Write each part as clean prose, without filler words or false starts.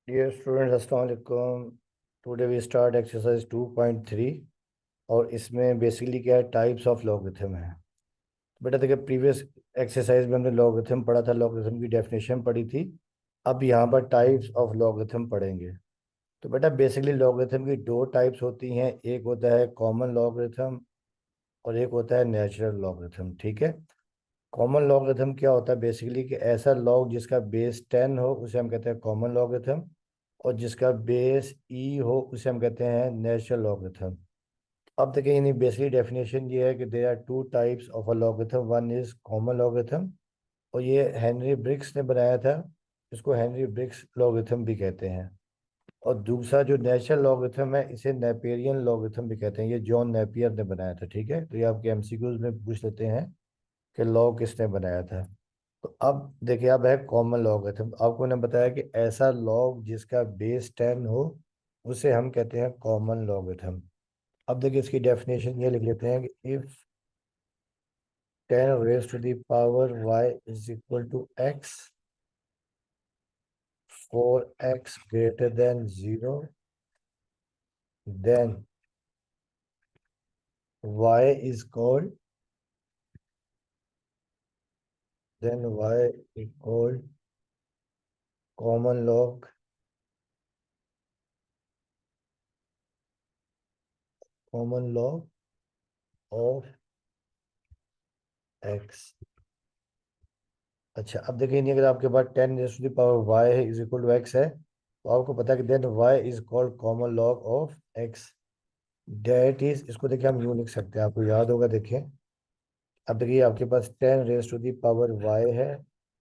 Dear students, अस्सलाम वालेकुम। Today we start exercise 2.3। और इसमें बेसिकली क्या है, टाइप्स ऑफ लॉगरिथम है। बेटा देखिए, प्रीवियस एक्सरसाइज में हमने लॉगरिथम पढ़ा था, लॉगरिथम की डेफिनेशन पढ़ी थी। अब यहाँ पर टाइप्स ऑफ लॉगरिथम पढ़ेंगे। तो बेटा बेसिकली लॉगरिथम की दो टाइप्स होती हैं, एक होता है कॉमन लॉगरिथम और एक होता है नेचुरल लॉगरिथम। ठीक है। कॉमन लॉगरिथम क्या होता है बेसिकली कि ऐसा लॉग जिसका बेस 10 हो उसे हम कहते हैं कॉमन लॉगरिथम, और जिसका बेस ई हो उसे हम कहते हैं नेचुरल लॉगरिथम। अब देखिए, यानी बेसिकली डेफिनेशन ये है कि there are two types of a logarithm, one is common logarithm, और ये हेनरी ब्रिक्स ने बनाया था। इसको हेनरी ब्रिक्स लॉगरिथम भी कहते हैं। और दूसरा जो नेचुरल लॉगरिथम है इसे नेपेरियन लॉगरिथम भी कहते हैं, ये जॉन नेपियर ने बनाया था। ठीक है, तो ये आपके एमसीक्यूज में पूछ लेते हैं कि लॉ किसने बनाया था। तो अब देखिए, अब है कॉमन लॉगरिथम। आपको मैंने बताया कि ऐसा लॉग जिसका बेस 10 हो उसे हम कहते हैं कॉमन लॉगरिथम। अब देखिए, इसकी डेफिनेशन ये लिख लेते हैं कि if 10 raise to the power y is equal to x for x greater than 0, then y is called common log of x। अच्छा, अब देखिए, नहीं अगर आपके पास 10 raise to the power y है इज इक्वल टू x है, तो आपको पता है कि then y is called common log of x। That is, इसको देखिए हम यूँ लिख सकते हैं, आपको याद होगा। देखिए, अब देखिए आपके पास 10 raise to the power y है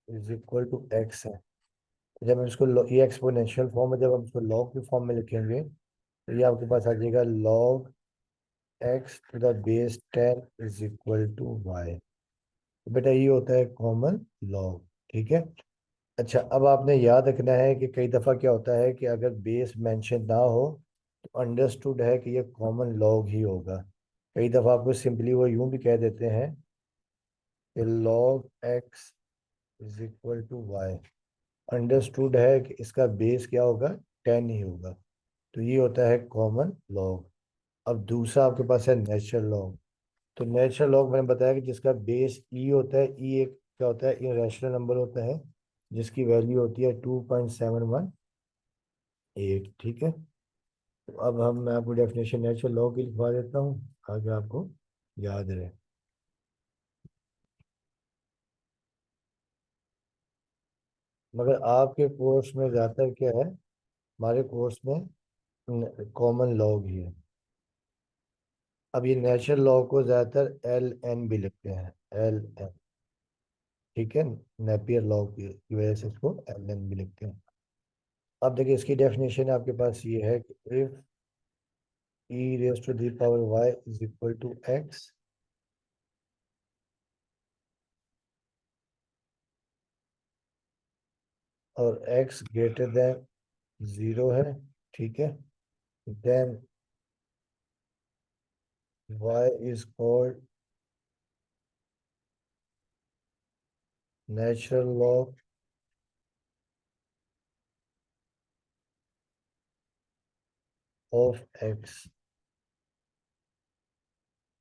इज इक्वल टू x है। जब हम इसको ये एक्सपोनेंशियल फॉर्म है, जब हम इसको लॉग की फॉर्म में लिखेंगे तो ये आपके पास आ जाएगा log x to the base 10 is equal to y। तो बेटा ये होता है कॉमन लॉग। ठीक है। अच्छा, अब आपने याद रखना है कि कई दफ़ा क्या होता है कि अगर बेस मेंशन ना हो तो अंडरस्टूड है कि ये कॉमन लॉग ही होगा। कई दफ़ा आपको सिंपली वो यूं भी कह देते हैं कि log x is equal to y. Understood है कि इसका बेस क्या होगा, 10 ही होगा। तो ये होता है कॉमन लॉग। अब दूसरा आपके पास है नेचुरल लॉग। तो नेचुरल लॉग मैंने बताया कि जिसका बेस ई होता है। ई एक क्या होता है, इरेशनल नंबर होता है जिसकी वैल्यू होती है 2.718। ठीक है। तो अब मैं आपको डेफिनेशन नेचुरल लॉ की लिखवा देता हूँ ताकि आपको याद रहे। मगर आपके कोर्स में ज़्यादातर क्या है, हमारे कोर्स में कॉमन लॉग ही है। अब ये नेचुरल लॉ को ज़्यादातर एल एन भी लिखते हैं, एल एन। ठीक है, नेपियर लॉ की वजह से इसको एल एन भी लिखते हैं। अब देखिए, इसकी डेफिनेशन आपके पास ये है कि if e raise to the power y is equal to x, और एक्स ग्रेटर देन 0 है। ठीक है, then y is called natural log of x,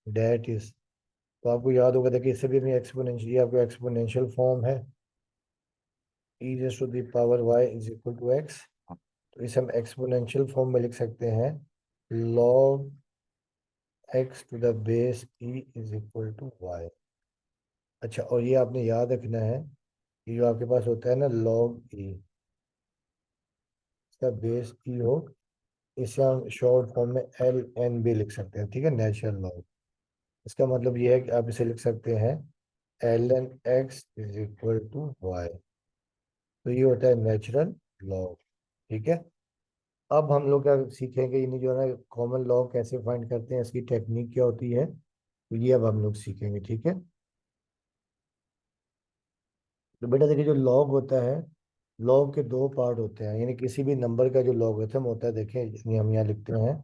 that is। तो आपको याद होगा, देखिए इससे भी अपनी एक्सपोनेंशियल, ये आपका एक्सपोनेंशियल फॉर्म है। e raise to the power y is equal to x। तो इसे हम एक्सपोनेंशियल फॉर्म में लिख सकते हैं log x to the base e is equal to y। अच्छा, और ये आपने याद रखना है कि जो आपके पास होता है ना log e, इसका बेस e हो, इसे हम शॉर्ट फॉर्म में एल एन भी लिख सकते हैं। ठीक है, नेचुरल लॉग। इसका मतलब ये है कि आप इसे लिख सकते हैं l n x is equal to y. तो ये होता है नेचुरल लॉग। ठीक है। अब हम लोग क्या सीखेंगे, यानी जो है ना कॉमन लॉग कैसे फाइंड करते हैं, इसकी टेक्निक क्या होती है, तो ये अब हम लोग सीखेंगे। ठीक है। तो बेटा देखिए, जो लॉग होता है, लॉग के दो पार्ट होते हैं, यानी किसी भी नंबर का जो लॉगरिथम होता है, देखें यानी हम यहाँ लिखते हैं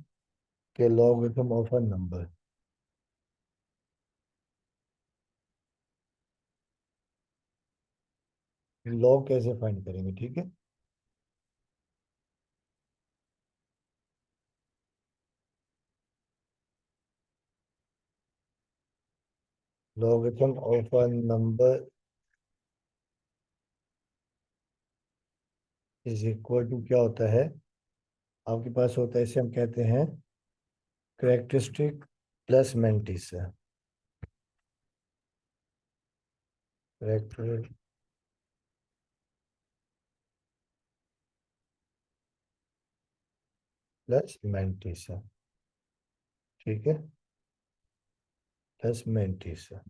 कि logarithm of a number. Log कैसे फाइंड करेंगे, ठीक है। Logarithm of a number is equal to क्या होता है आपके पास होता है, इसे हम कहते हैं करेक्टरिस्टिक प्लस मेंटिस है। करेक्टर प्लस मेंटिस है, ठीक है, प्लस मेंटिस है।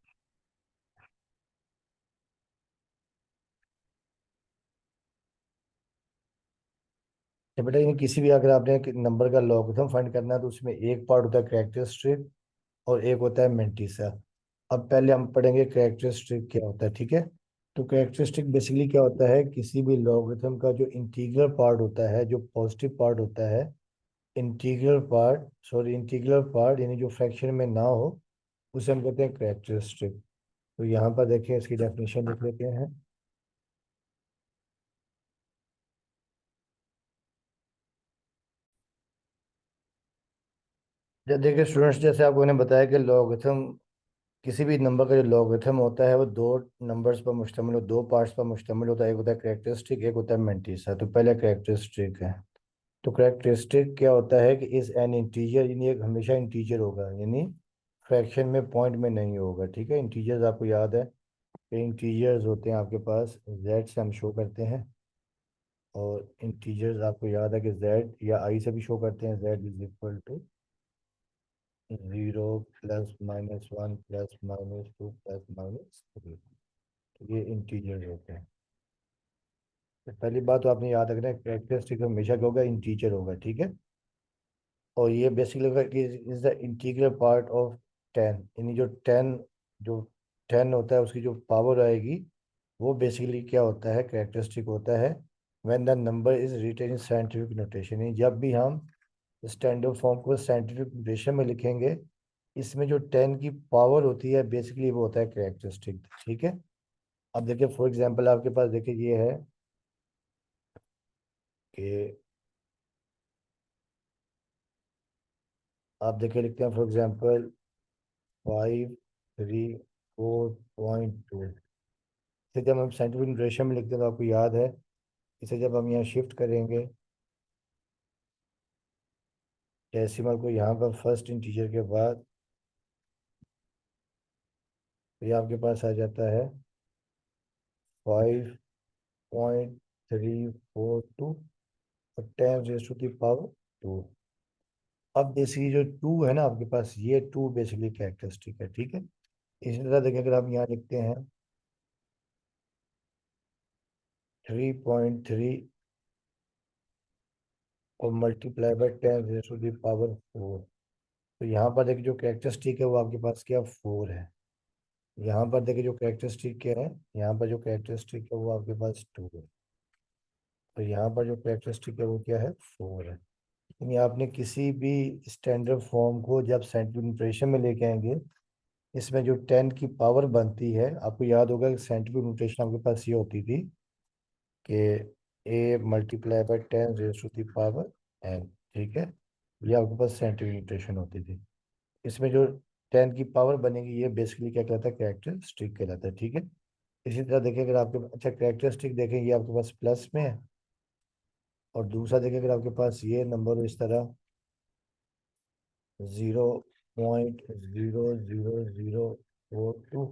तो बेटा ये किसी भी अगर आपने नंबर का लॉगरिथम फाइंड करना है तो उसमें एक पार्ट होता है करेक्टरिस्टिक और एक होता है मेंटिसा। अब पहले हम पढ़ेंगे करेक्टरिस्टिक क्या होता है, ठीक है। तो करेक्टरिस्टिक बेसिकली क्या होता है, किसी भी लॉगरिथम का जो इंटीग्रल पार्ट होता है, जो पॉजिटिव पार्ट होता है, इंटीग्रल पार्ट यानी जो फ्रैक्शन में ना हो, उसे हम कहते हैं करेक्टरिस्टिक। तो यहाँ पर देखिए इसकी डेफिनेशन लिख लेते हैं। जब देखिए स्टूडेंट्स, जैसे आपको ने बताया कि लॉगरिथम, किसी भी नंबर का जो लॉगरिथम होता है वो दो नंबर्स पर मुश्तमिल हो, दो पार्ट्स पर मुश्तमिल होता है, एक होता है करेक्टरिस्टिक, एक होता है मेंटिसा। तो पहले करेक्टरिस्टिक है। तो करेक्टरिस्टिक क्या होता है कि इज एन इंटीजर, यानी एक हमेशा इंटीजर होगा, यानी फ्रैक्शन में, पॉइंट में नहीं होगा, ठीक है। इंटीजर्स आपको याद है कि इंटीजर्स होते हैं आपके पास, जेड से हम शो करते हैं। और इंटीजर्स आपको याद है कि जेड या आई से भी शो करते हैं, z is equal to 0 plus minus 1 plus minus 2 plus minus 3। तो ये इंटीजर्स होते हैं। तो पहली बात तो आपने याद रखना है, कैरेक्टरिस्टिक हमेशा क्या होगा, इंटीजर होगा, ठीक है। और ये बेसिकली होगा कि is the integral part of 10, यानी जो 10 होता है उसकी जो पावर आएगी वो बेसिकली क्या होता है, कैरेक्टरिस्टिक होता है। When the number is written in scientific notation, यानी जब भी हम स्टैंडर्ड फॉर्म को साइंटिफिक नोटेशन में लिखेंगे, इसमें जो 10 की पावर होती है बेसिकली वो होता है कैरेक्टरिस्टिक, ठीक है। अब देखिए फॉर एग्जांपल आपके पास देखिए ये है कि आप देखिए लिखते हैं फॉर एग्जांपल 534.2। इसे जब हम साइंटिफिक नोटेशन में लिखते हैं तो आपको याद है, इसे जब हम यहाँ शिफ्ट करेंगे डेसिमल को यहाँ पर फर्स्ट इंटीजर के बाद, तो ये आपके पास आ जाता है 5.342 और 10 रेज़ टू दी पावर 2। अब बेसिकली जो टू है ना आपके पास, ये टू बेसिकली कैरेक्टरिस्टिक है, ठीक है। इसी तरह देखिए अगर आप यहाँ लिखते हैं 3.3 और multiply by 10 raise to the power 4। तो यहाँ पर देखिए जो कैरेक्टरिस्टिक है वो आपके पास क्या, 4 है। यहाँ पर देखिए जो कैरेक्टरिस्टिक क्या है, यहाँ पर जो कैरेक्टरिस्टिक है वो आपके पास 2 है। तो यहाँ पर जो कैरेक्टरिस्टिक है वो क्या है, 4 है। यानी आपने किसी भी स्टैंडर्ड फॉर्म को जब साइंटिफिक नोटेशन में लेके आएंगे, इसमें जो 10 की पावर बनती है, आपको याद होगा कि साइंटिफिक नोटेशन आपके पास ये होती थी कि A multiply by 10 raise to the power n, ठीक है। ये आपके पास साइंटिफिक नोटेशन होती थी। इसमें जो 10 की पावर बनेगी ये बेसिकली क्या कहलाता है, कैरेक्टरिस्टिक कहलाता है, ठीक है। इसी तरह देखिए अगर आपके, अच्छा कैरेक्टरिस्टिक देखें ये आपके पास प्लस में है, और दूसरा देखिए अगर आपके पास ये नंबर हो इस तरह 0.00042,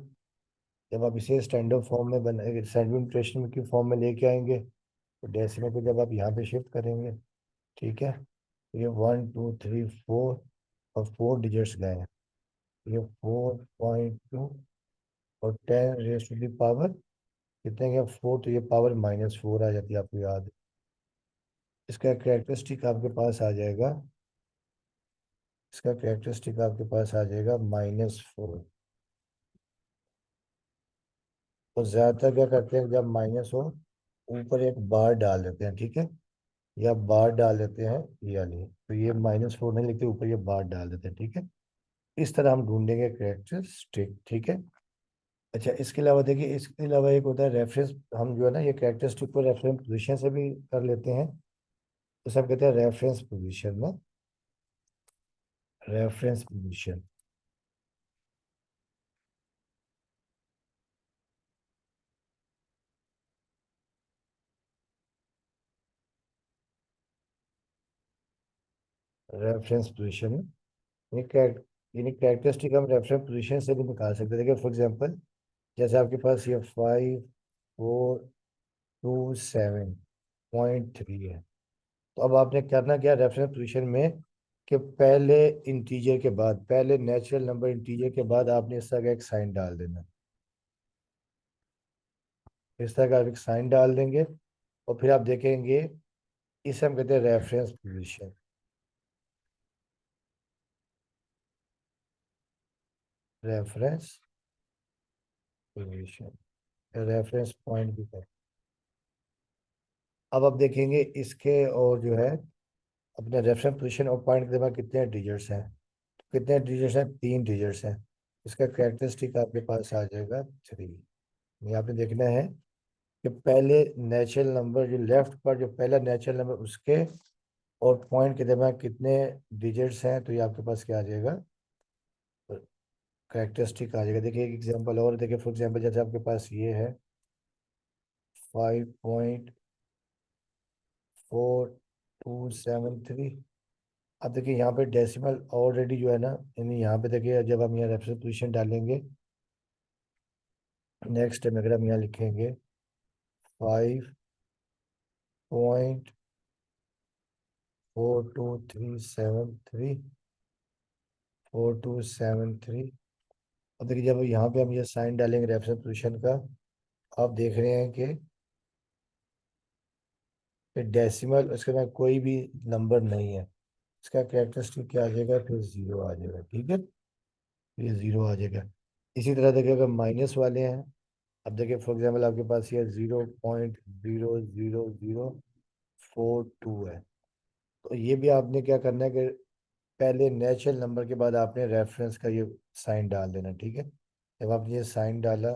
जब आप इसे स्टैंडर्ड फॉर्म में बना, स्टैंडर्ड नोटेशन की फॉर्म में लेके आएंगे तो डेसिमल को जब आप यहाँ पे शिफ्ट करेंगे, ठीक है, तो ये 1 2 3 4 और 4 डिजिट्स गए हैं। ये 4.2 और 10 रेज़ टू दी पावर कितने गए, 4, तो ये पावर -4 आ जाती है, आपको याद है। इसका कैरेक्टरिस्टिक आपके पास आ जाएगा, इसका कैरेक्टरिस्टिक आपके पास आ जाएगा -4। और ज़्यादातर क्या करते हैं जब माइनस हो, ऊपर एक बार डाल देते हैं, ठीक है, या बार डाल देते हैं ये वाली, तो ये -4 नहीं लिखते, ऊपर ये बार डाल देते हैं, ठीक है। इस तरह हम ढूंढेंगे कैरेक्टरिस्टिक, ठीक है। अच्छा इसके अलावा देखिए, इसके अलावा एक होता है रेफरेंस, हम जो है ना ये कैरेक्टरिस्टिक को रेफरेंस पोजीशन से भी कर लेते हैं। तो सब कहते हैं रेफरेंस पोजीशन में, रेफरेंस पोजीशन, रेफरेंस पोजीशन, यानी कैरेक्टरिस्टिक हम रेफरेंस पोजीशन से भी निकाल सकते हैं। देखिए फॉर एग्जांपल, जैसे आपके पास ये 5427.3 है, तो अब आपने करना क्या रेफरेंस पोजीशन में, कि पहले इंटीजर के बाद, पहले नेचुरल नंबर इंटीजर के बाद आपने इस तरह का एक साइन डाल देना। इस तरह का आप एक साइन डाल देंगे और फिर आप देखेंगे, इसे हम कहते हैं reference position. Reference position, reference point भी कहते हैं। अब आप देखेंगे इसके, और जो है अपने रेफरेंस पोजीशन और पॉइंट के बाद कितने डिजिट्स हैं, कितने डिजिट्स हैं, 3 डिजिट्स हैं। इसका कैरेक्टरिस्टिक आपके पास आ जाएगा 3। ये आपने देखना है कि पहले नेचुरल नंबर जो लेफ्ट पर, जो पहला नेचुरल नंबर उसके और पॉइंट के दरमियान कितने डिजिट्स हैं, तो ये आपके पास क्या आ जाएगा, कैरेक्टरिस्टिक आ जाएगा। देखिए एक एग्जांपल और देखिए, फॉर एग्जांपल जैसे आपके पास ये है 5.4273। अब देखिए यहाँ पे डेसिमल ऑलरेडी जो है ना, यानी यहाँ पे देखिए जब हम यहाँ रेफरेंस पोजीशन डालेंगे, नेक्स्ट टाइम अगर हम यहाँ लिखेंगे 5.4273, अब देखिए जब यहाँ पे हम ये साइन डालेंगे रेफरेंस पोजीशन का, आप देख रहे हैं कि डेसिमल उसके बाद कोई भी नंबर नहीं है। इसका कैरेक्टरिस्टिक क्या आ जाएगा, फिर जीरो आ जाएगा। ठीक है, ये जीरो आ जाएगा। इसी तरह देखिए अगर माइनस वाले हैं, अब देखिए फॉर एग्जाम्पल आपके पास ये 0.00042 है, तो ये भी आपने क्या करना है कि पहले नेचुरल नंबर के बाद आपने रेफरेंस का ये साइन डाल देना। ठीक है, जब आपने ये साइन डाला,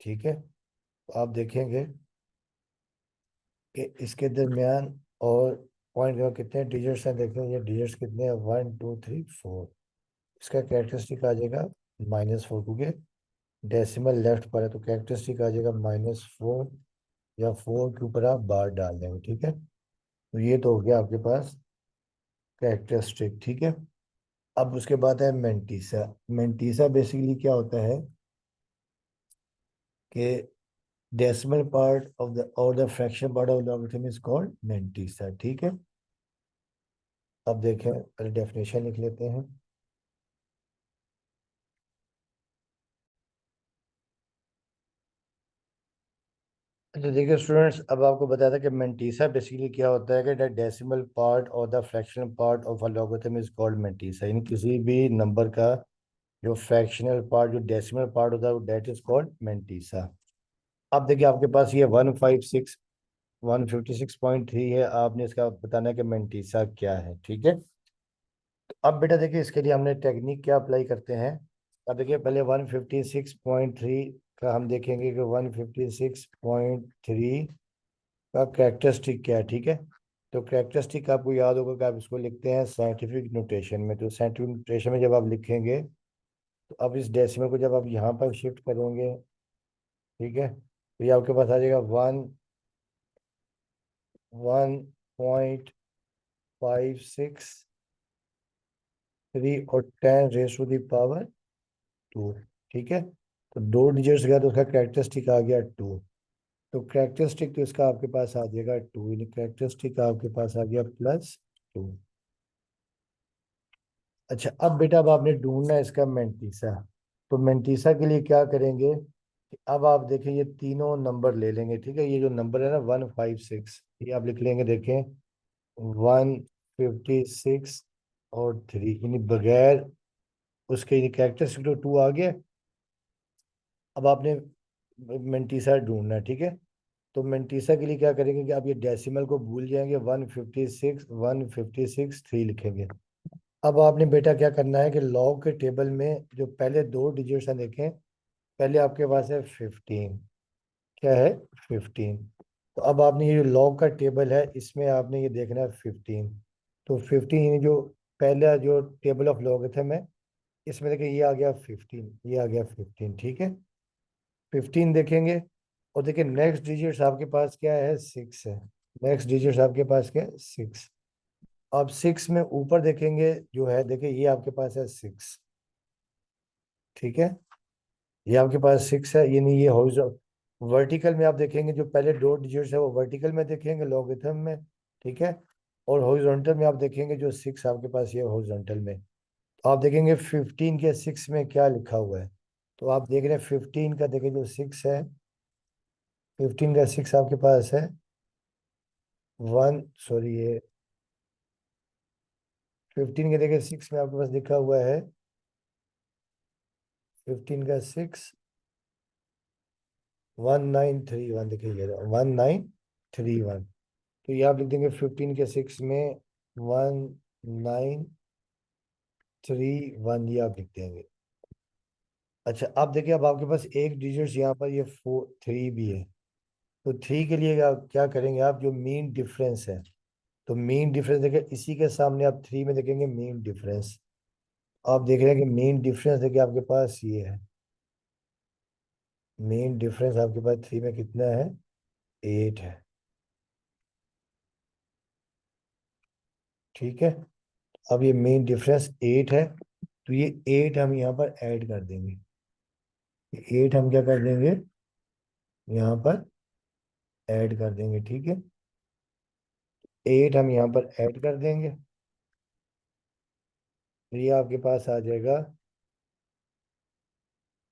ठीक है, तो आप देखेंगे कि इसके दरमियान और पॉइंट में कितने डिजिट्स हैं। देखें ये डिजिट्स कितने हैं, 1 2 3 4। इसका कैरेक्टरिस्टिक आ जाएगा -4, क्योंकि डेसिमल लेफ्ट पर है, तो कैरेक्टरिस्टिक आ जाएगा -4, या 4 के ऊपर आप बार डाल देंगे। ठीक है, तो ये तो हो गया आपके पास कैरेक्टरिस्टिक। ठीक है, अब उसके बाद है मेंटीसा। मेंटीसा बेसिकली क्या होता है कि डेसिमल पार्ट ऑफ द और the fraction part of logarithm is called mantissa. ठीक है, अब देखें पहले डेफिनेशन लिख लेते हैं। तो देखिए स्टूडेंट्स, अब आपको बताया था कि मेंटीसा बेसिकली क्या होता है कि द डेसिमल पार्ट और the fractional part of a logarithm is called mantissa, यानी किसी भी नंबर का जो फ्रैक्शनल पार्ट, जो डेसिमल पार्ट होता है, दैट इज कॉल्ड मेंटीसा। अब देखिए आपके पास ये 156.3 है, आपने इसका बताना है कि मेंटीसा क्या है। ठीक है, अब बेटा देखिए इसके लिए हमने टेक्निक क्या अप्लाई करते हैं। अब देखिए पहले 156.3 का हम देखेंगे कि 156.3 का कैरेक्टरिस्टिक क्या है। ठीक है, तो कैरेक्टरिस्टिक आपको याद होगा कि आप इसको लिखते हैं साइंटिफिक नोटेशन में। तो साइंटिफिक नोटेशन में जब आप लिखेंगे, तो अब इस डेसिमल को जब आप यहाँ पर शिफ्ट करेंगे, ठीक है, तो ये आपके पास आ जाएगा 1.563 और 10⁻²। ठीक है, तो 2 डिजिट्स गया तो उसका कैरेक्टरिस्टिक आ गया 2। तो कैरेक्टरिस्टिक तो इसका आपके पास आ जाएगा 2, यानी कैरेक्टरिस्टिक आपके पास आ गया +2। अच्छा, अब बेटा अब आपने ढूंढना है इसका मेंटीसा। तो मेंटीसा के लिए क्या करेंगे कि अब आप देखें ये तीनों नंबर ले लेंगे। ठीक है, ये जो नंबर है ना 156, ये आप लिख लेंगे। देखें 156 और 3, यानी बगैर उसके कैरेक्टरिस्टिक तो 2 आ गया। अब आपने मेंटीसा ढूंढना है। ठीक है, तो मेंटीसा के लिए क्या करेंगे कि आप ये डेसिमल को भूल जाएंगे, 156 लिखेंगे। अब आपने बेटा क्या करना है कि लॉग के टेबल में जो पहले 2 डिजिट्स हैं, देखें पहले आपके पास है 15। क्या है, 15। तो अब आपने ये जो लॉग का टेबल है, इसमें आपने ये देखना है 15। तो 15 यानी जो पहला जो टेबल ऑफ लॉगरिथम है, इसमें देखिए ये आ गया 15, ये आ गया 15। ठीक है, 15 देखेंगे, और देखिए नेक्स्ट डिजिट्स आपके पास क्या है, 6 है। नेक्स्ट डिजिट्स आपके पास क्या है, 6। अब 6 में ऊपर देखेंगे जो है, देखिए ये आपके पास है 6। ठीक है, ये आपके पास 6 है, ये नहीं, ये हॉरिजॉन्टल वर्टिकल में आप देखेंगे जो पहले दो डिजिट्स है वो वर्टिकल में देखेंगे लॉगरिथम में। ठीक है, और हॉरिजॉन्टल में आप देखेंगे जो 6 आपके पास ये हॉरिजॉन्टल में। तो आप देखेंगे 15 के 6 में क्या लिखा हुआ है। तो आप देख रहे हैं 15 का, देखिए जो 6 है, 15 का 6 आपके पास है वन, सॉरी ये 15 के देखिए 6 में आपके पास लिखा हुआ है, 15 का 6 1931, देखिए ये 1931। तो ये आप लिख देंगे 15 के 6 में 1931, ये आप लिख देंगे। अच्छा, अब देखिए अब आपके पास एक डिजिट यहाँ पर ये 3 भी है। तो 3 के लिए आप क्या करेंगे, आप जो मीन डिफरेंस है, तो मीन डिफरेंस देखिए इसी के सामने आप 3 में देखेंगे मीन डिफरेंस। आप देख रहे हैं कि मीन डिफरेंस देखिए आपके पास ये है, मीन डिफरेंस आपके पास 3 में कितना है, 8 है। ठीक है, अब ये मेन डिफरेंस 8 है, तो ये 8 हम यहाँ पर ऐड कर देंगे। 8 हम क्या कर देंगे, यहाँ पर ऐड कर देंगे। ठीक है, 8 हम यहाँ पर ऐड कर देंगे, तो ये आपके पास आ जाएगा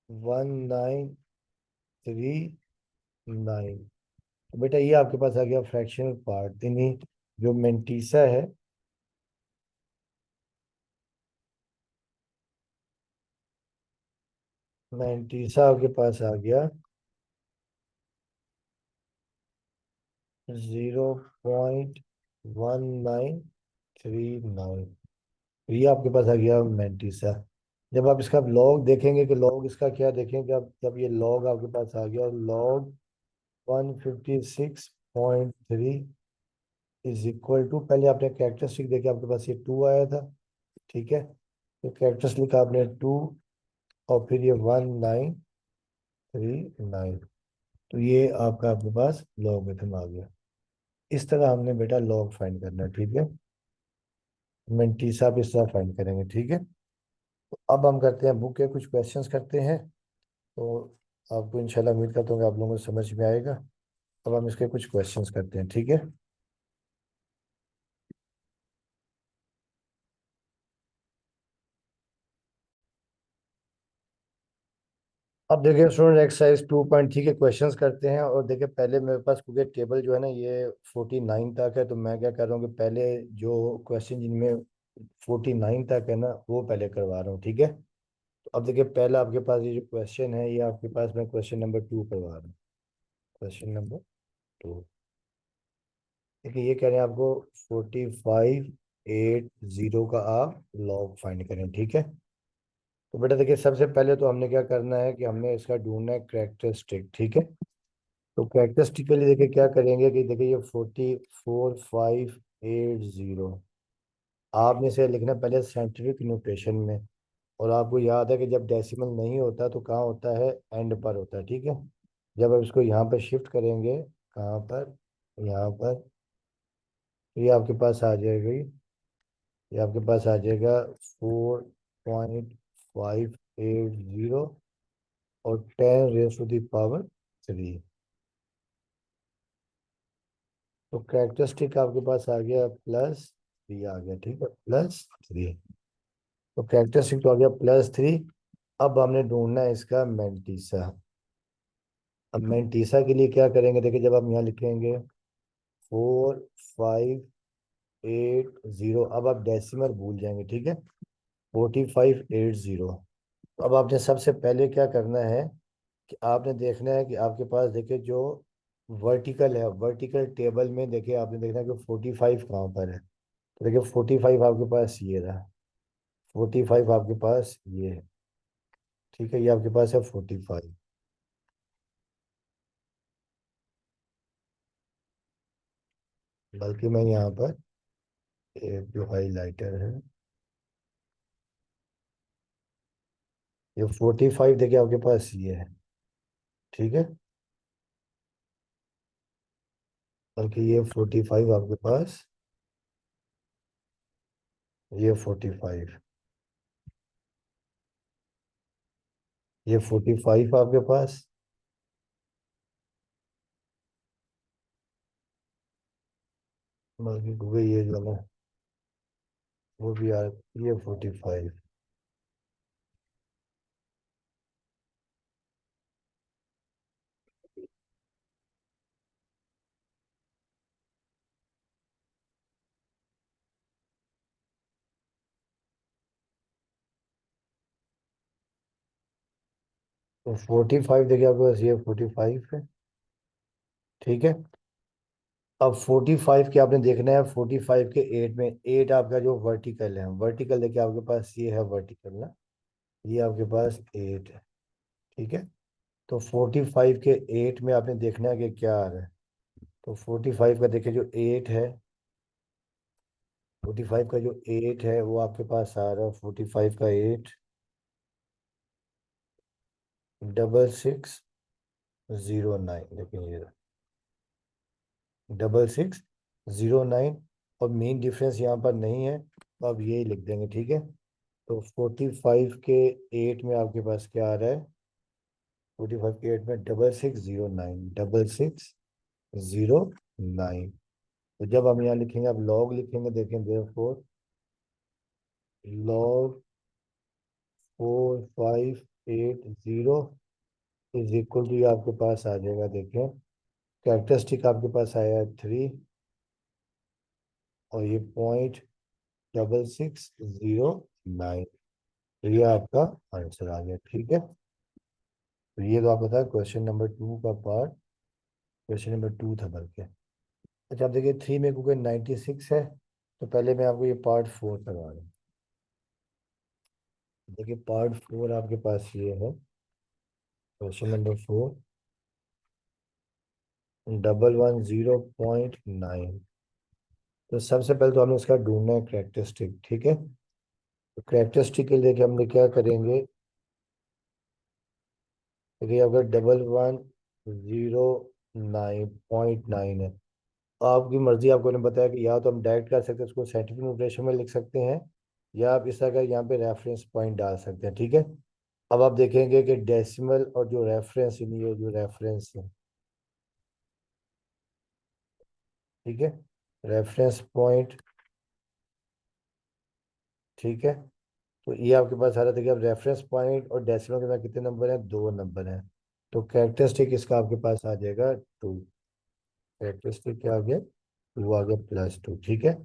1939। तो बेटा ये आपके पास आ गया फ्रैक्शनल पार्ट, यानी जो मेंटीसा है, मेंटीसा आपके पास आ गया 0.1939। ये आपके पास आ गया मेंटीसा। जब आप इसका लॉग देखेंगे कि लॉग इसका क्या देखेंगे, अब जब ये लॉग आपके पास आ गया, लॉग 156.3 इज इक्वल टू, पहले आपने कैरेक्टरिस्टिक देखे आपके पास ये 2 आया था। ठीक है, तो कैरेक्टरिस्टिक आपने 2, और फिर ये 1939। तो ये आपका आपके पास लॉगरिथम आ गया। इस तरह हमने बेटा लॉग फाइंड करना है। ठीक है, मेंटीसा आप इस तरह फाइंड करेंगे। ठीक है, तो अब हम करते हैं बुक के कुछ क्वेश्चंस करते हैं। तो आपको इंशाल्लाह उम्मीद करता हूँ कि आप लोगों को समझ में आएगा। अब हम इसके कुछ क्वेश्चंस करते हैं। ठीक है, अब देखिए स्टूडेंट एक्सरसाइज 2.3 के क्वेश्चंस करते हैं। और देखिए पहले मेरे पास क्योंकि टेबल जो है ना ये 49 तक है, तो मैं क्या कर रहा हूँ कि पहले जो क्वेश्चन जिनमें 49 तक है ना वो पहले करवा रहा हूँ। ठीक है, तो अब देखिए पहला आपके पास ये जो क्वेश्चन है, ये आपके पास मैं क्वेश्चन नंबर 2 करवा रहा हूँ। क्वेश्चन नंबर 2, देखिए ये कह रहे हैं आपको 4580 का आप लॉग फाइंड करें। ठीक है, तो बेटा देखिए सबसे पहले तो हमने क्या करना है कि हमने इसका ढूंढना है कैरेक्टरिस्टिक। ठीक है, तो कैरेक्टरिस्टिक के लिए देखिए क्या करेंगे कि देखिए ये 44580 आपने इसे लिखना पहले साइंटिफिक नोटेशन में। और आपको याद है कि जब डेसिमल नहीं होता तो कहाँ होता है, एंड पर होता है। ठीक है, जब आप इसको यहाँ पर शिफ्ट करेंगे, कहाँ पर, यहाँ पर, तो ये आपके पास आ जाएगा, ये आपके पास आ जाएगा 4.580 और 10⁻³ तो कैरेक्टरिस्टिक आपके पास आ गया +3 आ गया। ठीक है, +3, तो कैरेक्टरिस्टिक तो आ गया +3। अब हमने ढूंढना है इसका मेंटीसा। अब मेंटीसा के लिए क्या करेंगे, देखिए जब हम यहाँ लिखेंगे 4580, अब आप डेसिमल भूल जाएंगे। ठीक है, 4580। अब आपने सबसे पहले क्या करना है कि आपने देखना है कि आपके पास देखिए जो वर्टिकल है, वर्टिकल टेबल में देखिए आपने देखना है कि 45 कहाँ पर है। तो देखिए 45 आपके पास ये रहा, 45 आपके पास ये है। ठीक है, ये आपके पास है 45। बल्कि मैं यहाँ पर एक जो हाईलाइटर है, ये 45 देखिए आपके पास ये है। ठीक है, बल्कि ये 45 आपके पास, ये 45, ये 45 आपके पास, बल्कि क्योंकि ये जो है वो भी आ, ये 45। तो 45 देखिए आपके पास ये 45 है। ठीक है। अब 45 के आपने देखना है, 45 के 8 में 8 आपका जो वर्टिकल है, वर्टिकल देखिए आपके पास ये है वर्टिकल ना, ये आपके पास 8 है। ठीक है। तो 45 के 8 में आपने देखना है कि क्या आ रहा है। तो 45 का देखिए जो 8 है, 45 का जो 8 है वो आपके पास आ रहा है, 45 का 8, 6609, देखिए ये 6609। और मेन डिफरेंस यहाँ पर नहीं है तो आप यही लिख देंगे। ठीक है। तो 45 के 8 में आपके पास क्या आ रहा है, 45 के 8 में 6609, 6609। तो जब हम यहाँ लिखेंगे, आप लॉग लिखेंगे, देखें therefore log 4580 is equal to, ये आपके पास आ जाएगा, देखें कैरेक्टरिस्टिक आपके पास आया है 3, और ये 0.6609। तो ये आपका आंसर आ गया। ठीक है। तो ये तो आप बताए क्वेश्चन नंबर 2 का पार्ट, क्वेश्चन नंबर 2 था बल्कि। अच्छा, आप देखिए 3 में क्योंकि 96 है, तो पहले मैं आपको ये पार्ट 4 करवा रहा हूँ। देखिए पार्ट 4 आपके पास ये है, क्वेश्चन नंबर 4, 110.9। तो सबसे पहले तो हमें इसका ढूंढना है करेक्टरिस्टिक। ठीक है। तो करेक्टरिस्टिक के लिए हम लोग क्या करेंगे, देखिए अगर 1109.9 है, तो आपकी मर्जी, आपको ने बताया कि या तो हम डायरेक्ट कर सकते हैं उसको साइंटिफिक नोटेशन में लिख सकते हैं, या आप इस तरह का यहाँ पे रेफरेंस पॉइंट डाल सकते हैं। ठीक है। अब आप देखेंगे कि डेसिमल और जो रेफरेंस, ये जो रेफरेंस है, ठीक है, रेफरेंस पॉइंट, ठीक है, तो ये आपके पास आ रहा था कि अब रेफरेंस पॉइंट और डेसिमल के साथ कितने नंबर हैं, 2 नंबर हैं। तो कैरेक्टरिस्टिक इसका आपके पास आ जाएगा 2। कैरेक्टरिस्टिक क्या आ गया, 2 आ गया, +2। ठीक है।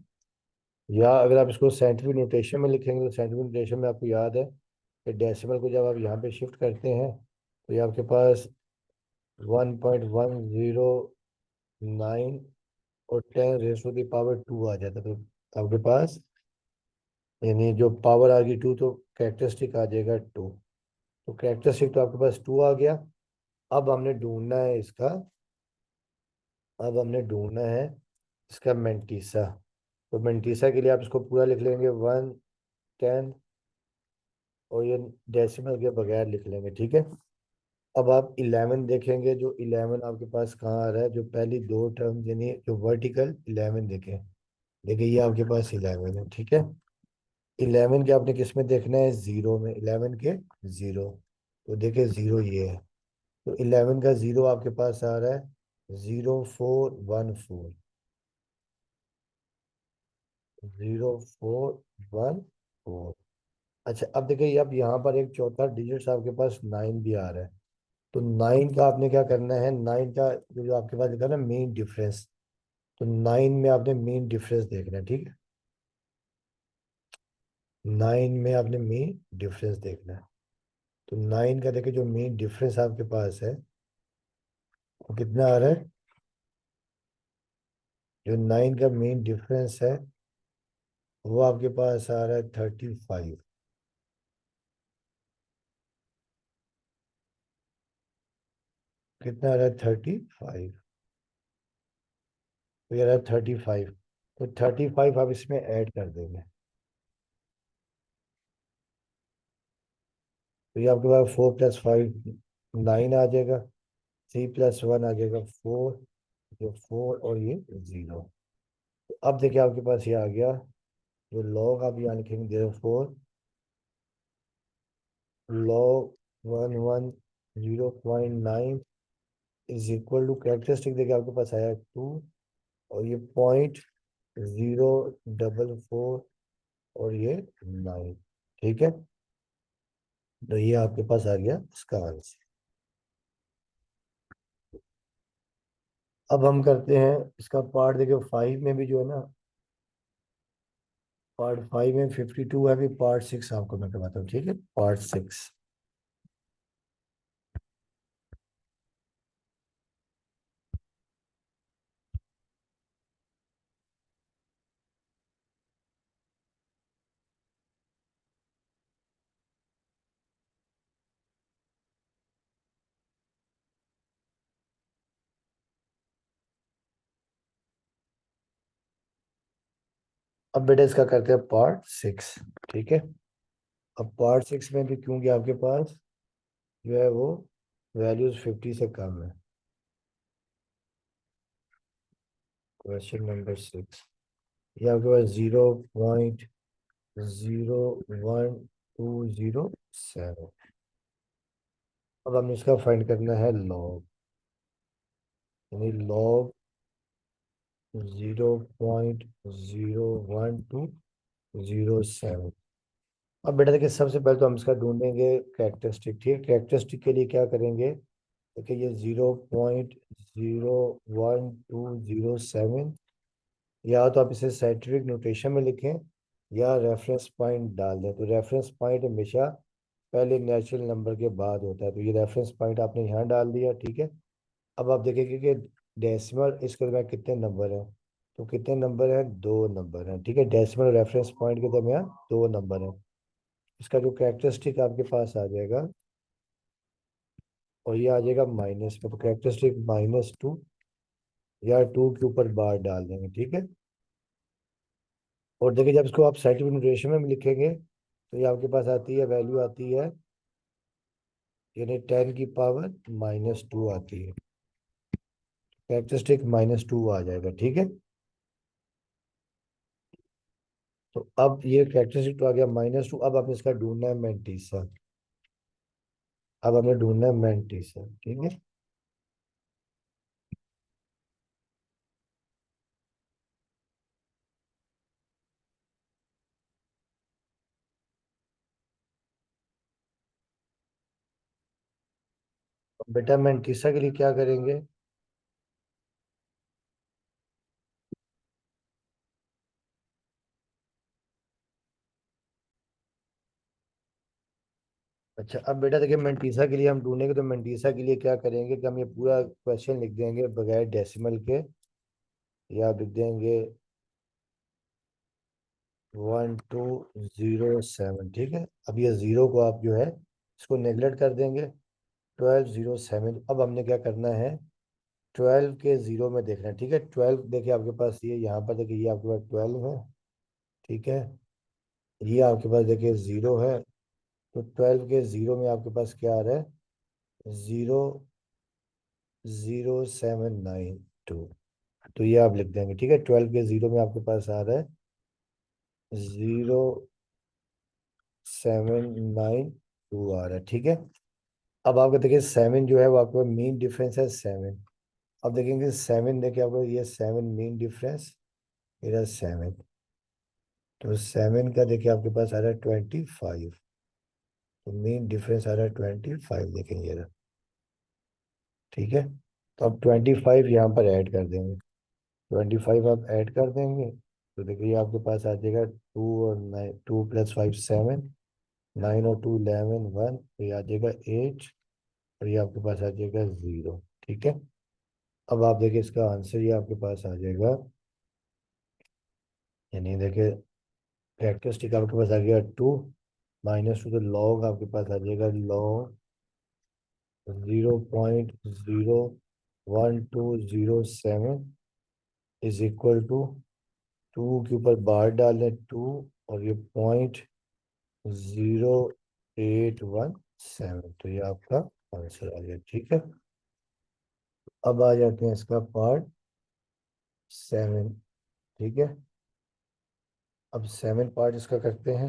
या अगर आप इसको साइंटिफिक नोटेशन में लिखेंगे, तो साइंटिफिक नोटेशन में आपको याद है कि डेसिमल को जब आप यहाँ पे शिफ्ट करते हैं, तो ये आपके पास 1.109 और 10⁻²² आ जाता है। तो आपके पास यानी जो पावर आ गई 2, तो कैरेक्टरिस्टिक आ जाएगा 2। तो कैरेक्टरिस्टिक तो आपके पास 2 आ गया। अब हमने ढूंढना है इसका, अब हमने ढूंढना है इसका मेंटीसा। तो मेंटीसा के लिए आप इसको पूरा लिख लेंगे 110, और ये डेसिमल के बगैर लिख लेंगे। ठीक है। अब आप 11 देखेंगे, जो 11 आपके पास कहाँ आ रहा है, जो पहली 2 टर्म यानी जो वर्टिकल 11 देखें, देखिए ये आपके पास 11 है। ठीक है। 11 के आपने किस में देखना है, जीरो में, 11 के जीरो। तो देखिए जीरो ये है, तो 11 का जीरो आपके पास आ रहा है 0414, 0414। अच्छा, अब देखिए अब यहाँ पर एक चौथा डिजिट आपके पास 9 भी आ रहा है। तो 9 का आपने क्या करना है, 9 का जो आपके पास लिखा है ना मेन डिफरेंस, तो 9 में आपने मेन डिफरेंस देखना है। ठीक है। 9 में आपने मेन डिफरेंस देखना है। तो 9 का देखिए जो मेन डिफरेंस आपके पास है वो कितना आ रहा है, जो 9 का मेन डिफरेंस है वो आपके पास आ रहा है 35। कितना आ रहा है, 35। तो ये आ रहा है 35। तो 35 आप इसमें ऐड कर देंगे, तो ये आपके पास 4 + 5 9 आ जाएगा, 3 + 1 आ जाएगा 4, ये 4 और ये 0। तो अब देखिए आपके पास ये आ गया, जो लॉग आप यहाँ लिखेंगे 0.4 log 110.9 is equal to characteristic देखिए आपके पास आया 2 और ये 0.044 और ये 9। ठीक है, तो ये आपके पास आ गया इसका आंसर। अब हम करते हैं इसका पार्ट, देखिए 5 में भी जो है ना, पार्ट 5 में 52 है, अभी पार्ट 6 आपको मैं करवाता हूँ। ठीक है, पार्ट 6। अब बेटा इसका करते हैं पार्ट 6। ठीक है, अब पार्ट 6 में भी क्योंकि आपके पास जो है वो वैल्यूज 50 से कम है। क्वेश्चन नंबर 6, ये आपके पास 0.01207। अब हमें इसका फाइंड करना है लॉग, यानी लॉग 0.01207। अब बेटा देखिए सबसे पहले तो हम इसका ढूंढेंगे कैरेक्टरिस्टिक। ठीक है, कैरेक्टरिस्टिक के लिए क्या करेंगे, देखिए ये 0.01207, या तो आप इसे साइंटिफिक नोटेशन में लिखें या रेफरेंस पॉइंट डाल दें। तो रेफरेंस पॉइंट हमेशा पहले नेचुरल नंबर के बाद होता है, तो ये रेफरेंस पॉइंट आपने यहाँ डाल दिया। ठीक है, अब आप देखेंगे कि डेसिमल इसके दरमियान कितने नंबर हैं, तो कितने नंबर हैं, 2 नंबर हैं। ठीक है, डेसिमल रेफरेंस पॉइंट के दरमियान 2 नंबर हैं। इसका जो कैरेक्टरिस्टिक आपके पास आ जाएगा, और ये आ जाएगा माइनस में, तो कैरेक्टरिस्टिक -2 या 2 के ऊपर बार डाल देंगे। ठीक है, और देखिए जब इसको आप साइंटिफिक नोटेशन में भी लिखेंगे तो ये आपके पास आती है, वैल्यू आती है, यानी 10⁻⁻² आती है। कैरेक्टरिस्टिक -2 आ जाएगा। ठीक है, तो अब ये कैरेक्टरिस्टिक तो आ गया -2। अब आपने इसका ढूंढना है मैंटीसा। अब हमें ढूंढना है मैंटीसा। ठीक है, तो बेटा मैंटीसा के लिए क्या करेंगे, अच्छा अब बेटा देखिए मैंटीसा के लिए हम ढूंढेंगे, तो मैंटीसा के लिए क्या करेंगे कि हम ये पूरा क्वेश्चन लिख देंगे बगैर डेसिमल के, या लिख देंगे 1207। ठीक है, अब ये जीरो को आप जो है इसको नेगलेक्ट कर देंगे, 1207। अब हमने क्या करना है, 12 के जीरो में देखना है। ठीक है, 12 देखिए आपके पास ये यहाँ पर देखिए, ये आपके पास 12 है। ठीक है, ये आपके पास देखिए जीरो है, तो 12 के जीरो में आपके पास क्या आ रहा है, 0.0792। तो ये आप लिख देंगे। ठीक है, 12 के जीरो में आपके पास आ रहा है 0.792 आ रहा है। ठीक है, अब आपको देखिए 7 जो है वो आपका मीन डिफरेंस है 7। अब देखेंगे 7, देखिए आपको ये 7 मीन डिफरेंस, इधर 7, तो 7 का देखिए आपके पास आ रहा है 25। तो मीन डिफरेंस आ रहा है 25, देखेंगे ये रहा। ठीक है, तो अब 25 यहाँ पर ऐड कर देंगे। 25 आप ऐड कर देंगे तो देखिए आपके पास आ जाएगा 2 और 9, 2 + 5 7, 9 और 2 11 1, तो ये आ जाएगा 8, और ये आपके पास आ जाएगा 0। ठीक है, अब आप देखिए इसका आंसर ये आपके पास आ जाएगा, यानी देखिए कैरेक्टरिस्टिक आपके पास आ गया 2, -2, तो लॉग आपके पास आ जाएगा लॉग 0.01207 इज इक्वल टू 2 के ऊपर बार डालें 2, और ये 0.0817, तो ये आपका आंसर आ गया। ठीक है, अब आ जाते हैं इसका पार्ट 7। ठीक है, अब 7 पार्ट इसका करते हैं।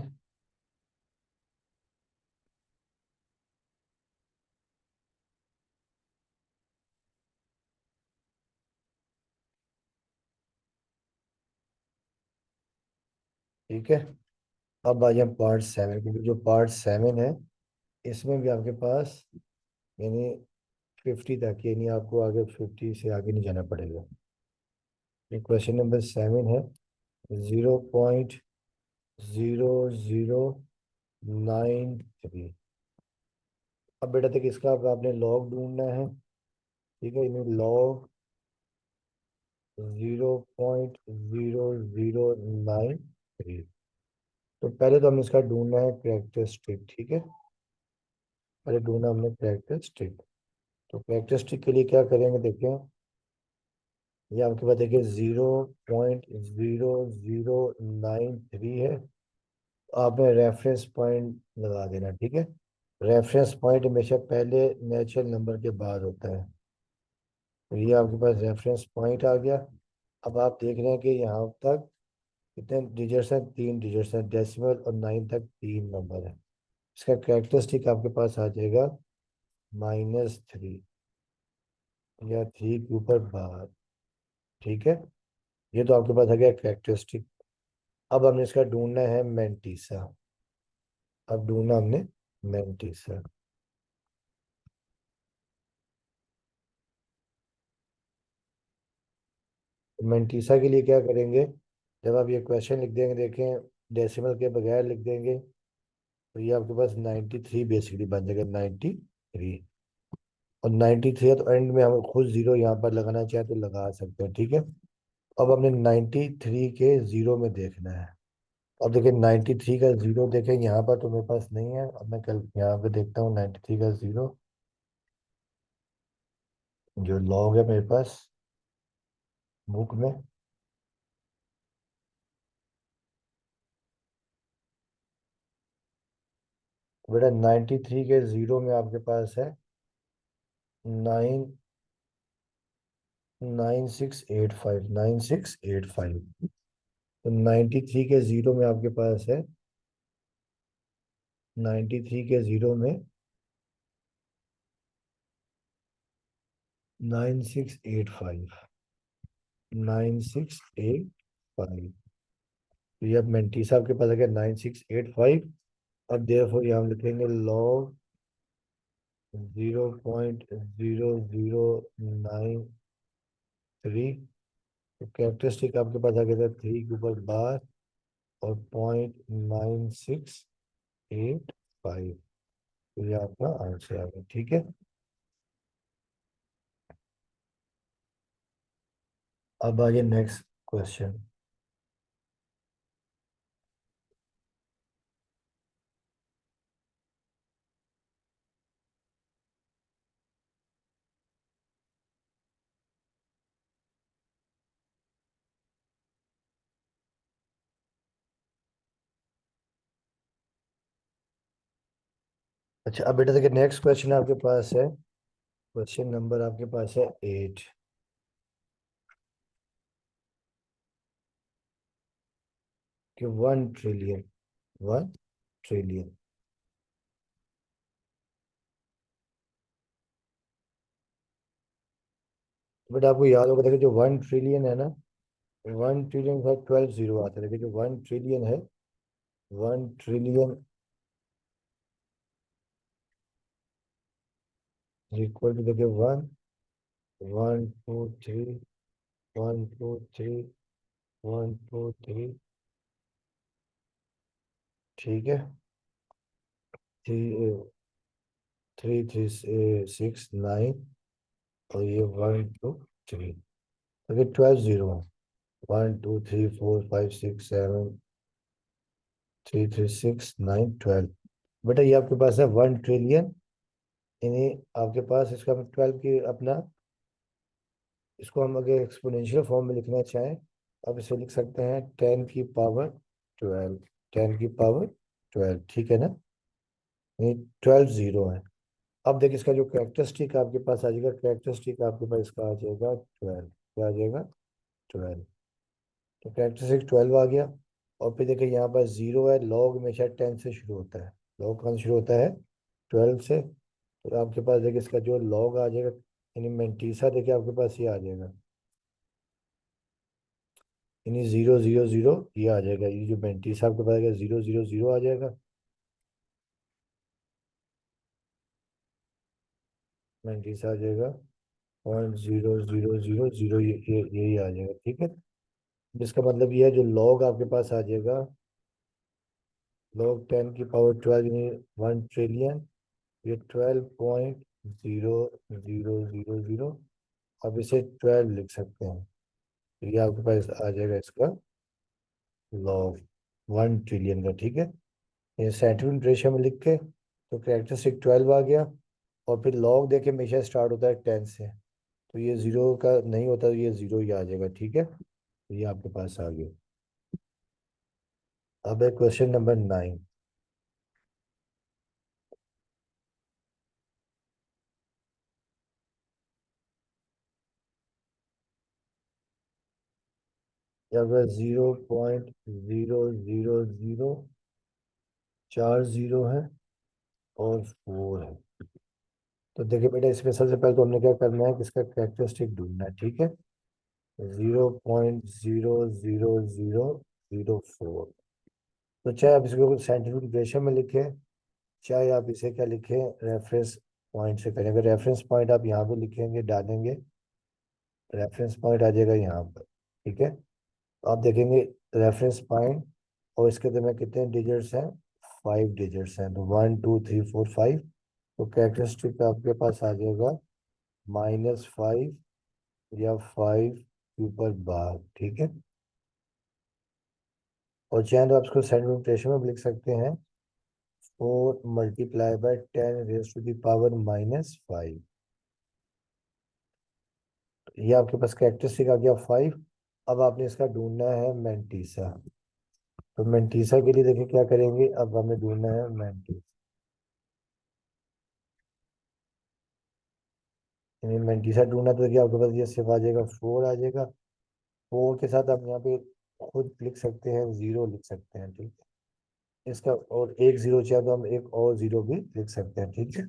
ठीक है, अब आ जाए पार्ट 7, क्योंकि जो पार्ट 7 है इसमें भी आपके पास यानी 50 तक, यानी आपको आगे 50 से आगे नहीं जाना पड़ेगा। ये क्वेश्चन नंबर 7 है, 0.0093। अब बेटा तक इसका अब आपने लॉग ढूंढना है। ठीक है, यानी लॉग 0.0093। तो पहले तो हमने इसका ढूंढना है कैरेक्टरिस्टिक। ठीक है, पहले ढूंढना हमने कैरेक्टरिस्टिक। तो कैरेक्टरिस्टिक के लिए क्या करेंगे, देखें। ये आपके पास देखिए 0.0093 है। तो आपने रेफरेंस पॉइंट लगा देना। ठीक है, रेफरेंस पॉइंट हमेशा पहले नेचुरल नंबर के बाद होता है। तो ये आपके पास रेफरेंस पॉइंट आ गया। अब आप देख रहे हैं कि यहाँ तक कितने डिजिट्स हैं, 3 डिजिट्स हैं, डेसिमल और 9 तक 3 नंबर है। इसका कैरेक्टरिस्टिक आपके पास आ जाएगा -3 या 3 के ऊपर बार। ठीक है, ये तो आपके पास आ गया कैरेक्टरिस्टिक। अब हमने इसका ढूंढना है मेंटीसा। अब ढूंढना हमने मेंटीसा। मेंटीसा के लिए क्या करेंगे, जब आप ये क्वेश्चन लिख देंगे, देखें डेसिमल के बगैर लिख देंगे, तो ये आपके पास 93 बेसिकली बन जाएगा, 93। और 93 है तो एंड में हम खुद जीरो यहाँ पर लगाना चाहे तो लगा सकते हैं। ठीक है, अब हमने 93 के जीरो में देखना है। अब देखिए 93 का जीरो देखें यहाँ पर तो मेरे पास नहीं है। अब मैं कल यहाँ पे देखता हूँ 93 का जीरो, जो लॉग है मेरे पास बुक में। बेटा 93 के जीरो में आपके पास है 9, 9685। तो 93 के जीरो में आपके पास है, 93 के जीरो में 9685, 9685। तो ये अब मेंटीसा आपके पास आ गया 9685। अब देयरफॉर ये हम लिखेंगे लॉग 0.0093। तो कैरेक्टरिस्टिक आपके पास आ गया था 3 के ऊपर बार और 0.9685। तो ये आपका आंसर आ गया। ठीक है, अब आइए नेक्स्ट क्वेश्चन। अच्छा, अब बेटा देखिए नेक्स्ट क्वेश्चन आपके पास है, क्वेश्चन नंबर आपके पास है 8, कि 1 ट्रिलियन, 1 ट्रिलियन। बट आपको याद होगा, देखिए जो 1 ट्रिलियन है ना, 1 ट्रिलियन का 12 जीरो आता है। देखिए जो 1 ट्रिलियन है, 1 ट्रिलियन इक्वल टू देखिए 1 1 2 3, 1 2 3, 1 2 3। ठीक है, 3 3 6 9, और ये 1 2 3। देखिए 12 जीरो है, 1 2 3 4 5 6 7 3 3 6 9 12। बेटा ये आपके पास है 1 ट्रिलियन, यानी आपके पास इसका 12 की अपना, इसको हम अगर एक्सपोनेंशियल फॉर्म में लिखना चाहें, अब इसे लिख सकते हैं 10 की पावर 12, 10 की पावर 12। ठीक है ना, यानी 12 जीरो है। अब देखिए इसका जो कैरेक्टरिस्टिक आपके पास आ जाएगा, कैरेक्टरिस्टिक आपके पास इसका आ जाएगा 12। क्या आ जाएगा, 12। तो कैरेक्टरिस्टिक 12 आ गया। और फिर देखिए यहाँ पर 0 है, लॉग हमेशा 10 से शुरू होता है। लॉग कहाँ से शुरू होता है? 12 से। तो आपके पास देखिए इसका जो लॉग आ जाएगा, यानी मेंटीसा देखिए आपके पास ये आ जाएगा, यानी 0 0 0 ये आ जाएगा। ये जो मेंटीसा आपके पास आएगा 0 0 0 आ जाएगा। मेंटीसा आ जाएगा 0 0 0 0 यही आ जाएगा, ठीक है। जिसका मतलब ये है जो लॉग आपके पास आ जाएगा, लॉग 10 की पावर 12 यानी 1 ट्रिलियन, ये 12.0000। अब इसे 12 लिख सकते हैं। तो ये आपके पास आ जाएगा इसका लॉग 1 ट्रिलियन का, ठीक है। ये सेंटीमीटर रेशियो में लिख के तो कैरेक्टरिस्टिक 12 आ गया। और फिर लॉग देके हमेशा स्टार्ट होता है 10 से, तो ये 0 का नहीं होता, तो ये 0 ही आ जाएगा, ठीक है। तो ये आपके पास आ गया। अब है क्वेश्चन नंबर 9। अगर 0.0004 है और 4 है, तो देखिए बेटा इसमें सबसे पहले तो हमने क्या करना है कि इसका कैरेक्टरिस्टिक ढूंढना है, ठीक है। 0.000004। तो चाहे आप इसको साइंटिफिक रेशियो में लिखें, चाहे आप इसे क्या लिखें, रेफरेंस पॉइंट से करें। अगर रेफरेंस पॉइंट आप यहाँ पे लिखेंगे, डालेंगे, रेफरेंस पॉइंट आ जाएगा यहाँ पर, ठीक है। तो आप देखेंगे रेफरेंस पॉइंट, और इसके अंदर में कितने डिजिट्स हैं? 5 डिजिट्स हैं। तो 1 2 3 4 5। तो कैरेक्टरिस्टिक आपके पास आ जाएगा -5 या 5 के ऊपर बार, ठीक है। और चाहे तो आप इसको सेंटीमीटर में भी लिख सकते हैं, 4 × 10⁻⁻⁵ ये आपके पास कैरेक्टरिस्टिक आ गया 5। अब आपने इसका ढूंढना है मेंटीसा। तो मेंटीसा के लिए देखिए क्या करेंगे, अब हमें ढूंढना है मेंटीसा। यानी मेंटीसा ढूंढना तो देखिए आपके पास ये सिर्फ आ जाएगा 4 आ जाएगा। 4 के साथ आप यहाँ पे खुद लिख सकते हैं, 0 लिख सकते हैं, ठीक है। इसका और एक 0 चाहे तो हम एक और 0 भी लिख सकते हैं, ठीक है।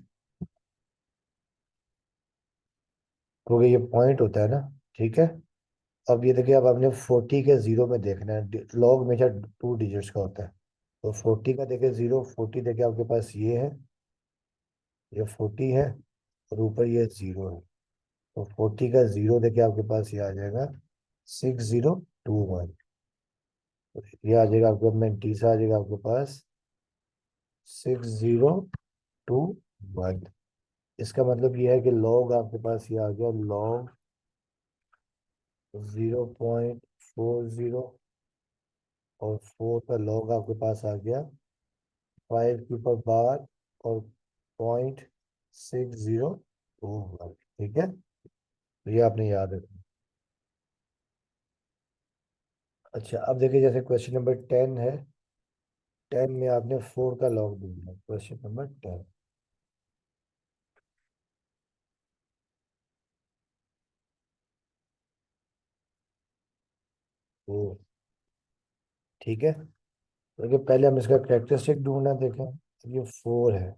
क्योंकि ये पॉइंट होता है ना, ठीक है। अब ये देखिए, अब आपने 40 के 0 में देखना है, लॉग हमेशा 2 डिजिट्स का होता है। तो 40 का देखिए 0, 40 देखिए आपके पास ये है, ये 40 है, और ऊपर ये 0 है। तो 40 का 0 देखिए आपके पास ये आ जाएगा 6021। ये आ जाएगा आपके मेंटीसा आ जाएगा आपके पास 6021। इसका मतलब ये है कि लॉग आपके पास ये आ गया, लॉग 0.40, और 4 का लॉग आपके पास आ गया 5 के ऊपर बार और 0.6021, ठीक है। तो ये आपने याद रखना। अच्छा, अब देखिए जैसे क्वेश्चन नंबर 10 है, 10 में आपने 4 का लॉग ढूंढना है। Question number 10। तो ठीक है, तो देखिए पहले हम इसका कैरेक्टरिस्टिक ढूंढना देखें। तो ये 4 है,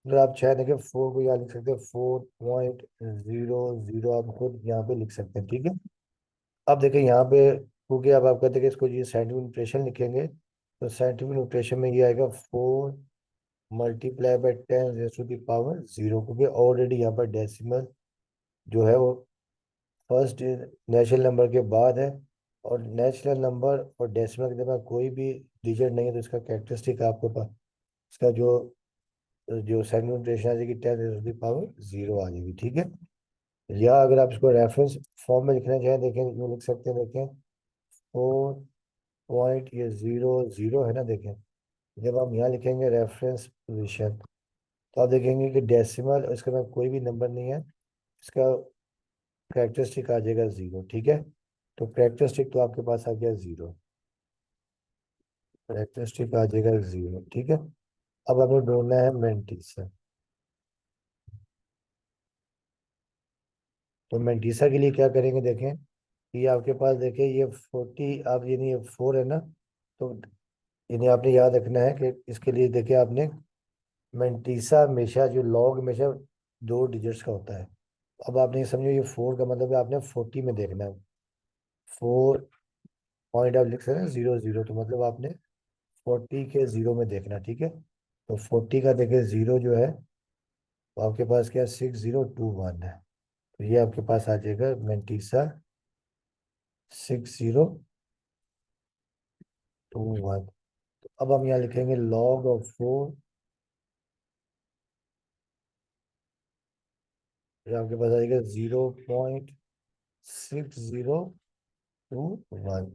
अगर आप चाहे देखिए 4 को यहाँ लिख सकते हैं, 4.00 आप खुद यहाँ पे लिख सकते हैं, ठीक है। अब देखिए यहाँ पे, क्योंकि अब आप कहते हैं कि इसको ये साइंटिफिक नोटेशन लिखेंगे, तो साइंटिफिक नोटेशन में ये आएगा 4 × 10⁻⁻�0, क्योंकि ऑलरेडी यहाँ पर डेसिमल जो है वो फर्स्ट नेचुरल नंबर के बाद है। और नेचुरल नंबर और डेसिमल के दरम्यान कोई भी डिजिट नहीं है, तो इसका कैरेक्टरिस्टिक आपके पास, इसका जो जो साइंटिफिक नोटेशन आ जाएगी 10⁻�0 आ जाएगी, ठीक है। या अगर आप इसको रेफरेंस फॉर्म में लिखना चाहें, देखें यूँ लिख सकते हैं, देखें 4 ये 0 0 है ना, देखें। जब हम यहाँ लिखेंगे रेफरेंस पोजीशन, तो आप देखेंगे कि डेसिमल और इसके बाद कोई भी नंबर नहीं है, इसका कैरेक्टरिस्टिक आ जाएगा 0, ठीक है। तो कैरेक्टरिस्टिक तो आपके पास आ गया 0, कैरेक्टरिस्टिक आ जाएगा 0, ठीक है। अब हमें ढूंढना है मेंटीसा। तो मेंटीसा के लिए क्या करेंगे, देखें ये आपके पास देखिए ये 40, आप यानी ये 4 है ना, तो यानी आपने याद रखना है कि इसके लिए देखिए आपने मेंटीसा हमेशा जो लॉग हमेशा 2 डिजिट्स का होता है। अब आपने ये समझो ये 4 का मतलब है आपने 40 में देखना है। 4 पॉइंट आप लिख सकते हैं 00, तो मतलब आपने 40 के 0 में देखना, ठीक है। तो 40 का देखिए 0 जो है, तो आपके पास क्या 6021 है। तो ये आपके पास आ जाएगा मेंटीसा 6021। तो अब हम यहाँ लिखेंगे लॉग ऑफ 4, ये आपके पास आ जाएगा 0.6021।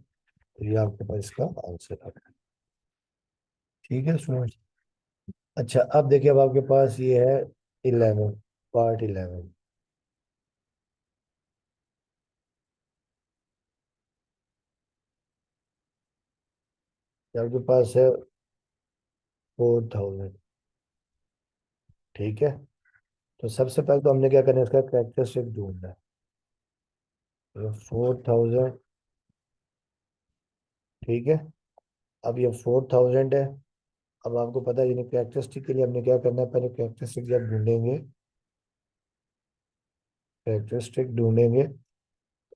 तो ये आपके पास इसका आंसर आ गया। ठीक है स्टूडेंट। अच्छा अब देखिए, अब आपके पास ये है 11, पार्ट 11। आपके पास है 4000, ठीक है। तो सबसे पहले तो हमने क्या करना है, इसका कैरेक्टरिस्टिक ढूंढना है। तो 4000, ठीक है। अब ये 4000 है। अब आपको पता है यानी कैरेक्टरिस्टिक के लिए हमने क्या करना है, पहले कैरेक्टरिस्टिक जब ढूंढेंगे, कैरेक्टरिस्टिक ढूंढेंगे।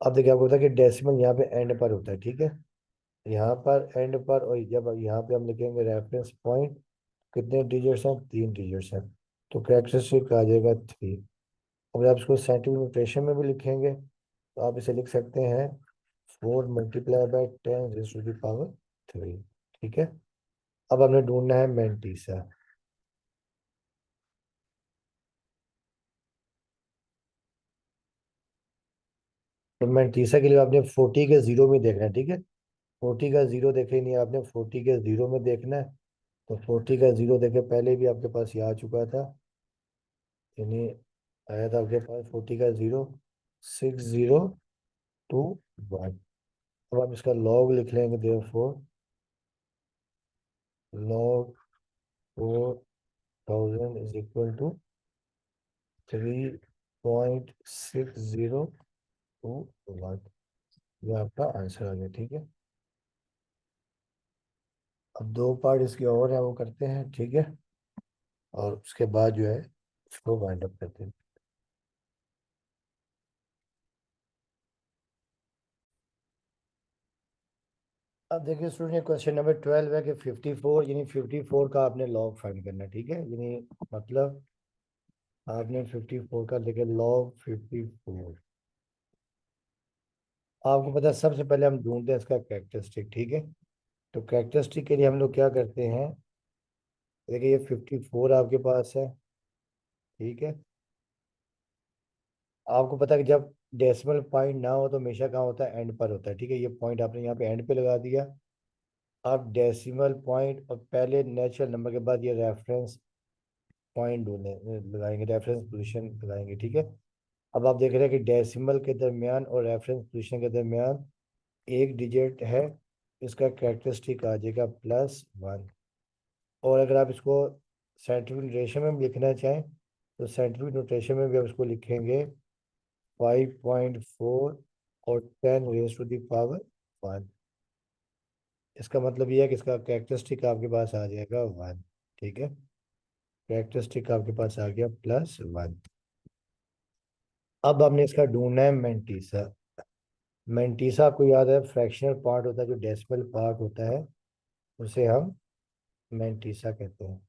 अब देखिए आपको पता है कि डेसिमल यहाँ पे एंड पर होता है, ठीक है। यहाँ पर एंड पर, और जब यहाँ पे हम लिखेंगे रेफरेंस पॉइंट, कितने डिजिट्स हैं, 3 डिजिट्स हैं। तो कैरेक्टरिस्टिक आ जाएगा 3। अब आप इसको साइंटिफिक नोटेशन में भी लिखेंगे, तो आप इसे लिख सकते हैं 4 × 10⁻³ ठीक है। अब हमने ढूंढना है मेंटीसा। तो मेंटीसा के लिए आपने 40 के 0 में देखना है, ठीक है। 40 का 0 देखे नहीं आपने, 40 के 0 में देखना है। तो 40 का 0 देखे पहले भी आपके पास ये आ चुका था, यानी आया था आपके पास 40 का 0, 6021। अब हम इसका लॉग लिख लेंगे, देयरफॉर लॉग 4000 = 3.6021। ये आपका आंसर आ गया, ठीक है। अब 2 पार्ट इसके और है, वो करते हैं, ठीक है। और उसके बाद जो है इसको वाइंड अप करते हैं। अब देखिए स्टूडेंट, क्वेश्चन नंबर 12 है कि 54 यानी 54 का आपने लॉग फाइंड करना है, ठीक है। यानी मतलब आपने 54 का देखे लॉग 54। आपको पता है सबसे पहले हम ढूंढते हैं इसका कैरेक्टरिस्टिक, ठीक है। तो कैरेक्टरिस्टिक के लिए हम लोग क्या करते हैं, देखिए ये 54 आपके पास है, ठीक है। आपको पता है कि जब डेसिमल पॉइंट ना हो तो हमेशा कहाँ होता है, एंड पर होता है, ठीक है। ये पॉइंट आपने यहाँ पे एंड पे लगा दिया। अब डेसिमल पॉइंट और पहले नेचुरल नंबर के बाद ये रेफरेंस पॉइंट ढूंढने लगाएंगे, रेफरेंस पोजीशन लगाएंगे, ठीक है। अब आप देख रहे हैं कि डेसिमल के दरमियान और रेफरेंस पोजीशन के दरमियान 1 डिजिट है, इसका कैरेक्टरिस्टिक आ जाएगा +1। और अगर आप इसको साइंटिफिक नोटेशन में भी लिखना चाहें, तो साइंटिफिक नोटेशन में भी आप इसको लिखेंगे 5.4 और 10⁻⁴ इसका मतलब ये है कि इसका कैरेक्टरिस्टिक आपके पास आ जाएगा 1, ठीक है। कैरेक्टरिस्टिक आपके पास आ गया +1। अब हमने इसका ढूंढना है मेंटीसा। मेंटीसा आपको याद है फ्रैक्शनल पार्ट होता है, जो डेसिमल पार्ट होता है उसे हम मेंटीसा कहते हैं।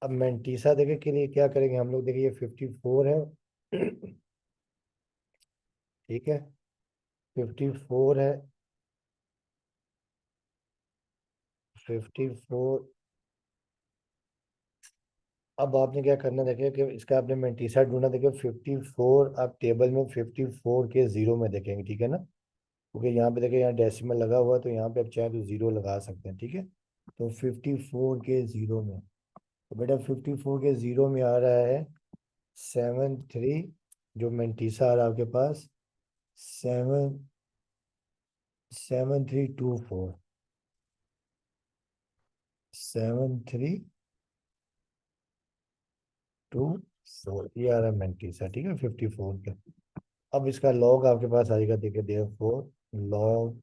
अब मेंटीसा देखे के लिए क्या करेंगे हम लोग, देखिए ये 54 है ठीक है, 54 है, 54। अब आपने क्या करना, देखिए कि इसका आपने मेंटीसा ढूंढना, देखिए 54 आप टेबल में 54 के 0 में देखेंगे, ठीक है ना। क्योंकि यहाँ पे देखिए यहाँ डेसिमल लगा हुआ है, तो यहाँ पे आप चाहे तो 0 लगा सकते हैं, ठीक है। तो 54 के 0 में, तो बेटा 54 के 0 में आ रहा है 73, जो मेंटीसा आ रहा है आपके पास 7324, 7324 ये आ रहा है मेंटीसा, ठीक है 54 का। अब इसका लॉग आपके पास आएगा, देखिए therefore log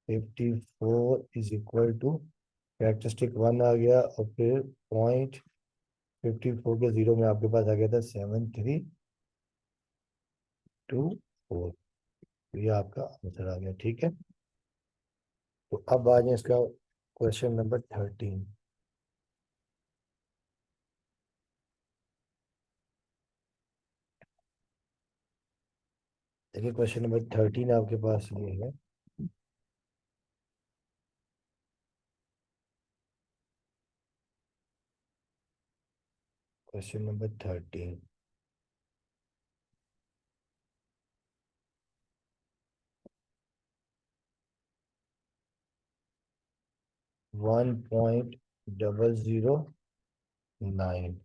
54 is equal to characteristic 1 आ गया, और फिर 0.54 के जीरो में आपके पास आ गया था 7324। ये आपका आंसर आ गया, ठीक है। तो अब आ जाए इसका क्वेश्चन नंबर 13। देखिए क्वेश्चन नंबर 13 आपके पास ये है। Question number 13, 1.009।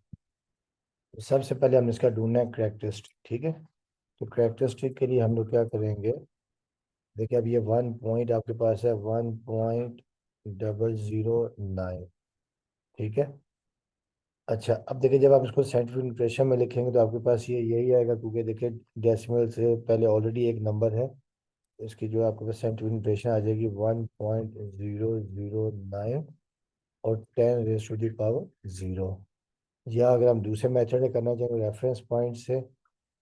सबसे पहले हम इसका ढूंढना है करेक्टरिस्टिक, ठीक है। तो करेक्टरिस्टिक के लिए हम लोग क्या करेंगे, देखिए अब ये 1 पॉइंट आपके पास है 1.009, ठीक है। अच्छा अब देखिए जब आप इसको साइंटिफिक नोटेशन में लिखेंगे तो आपके पास ये यही आएगा, क्योंकि देखिए डेसिमल से पहले ऑलरेडी एक नंबर है। इसकी जो आपके पास साइंटिफिक नोटेशन आ जाएगी 1.009 और 10 रेज़ टू दी पावर 0। या अगर हम दूसरे मेथड में करना चाहेंगे रेफरेंस पॉइंट से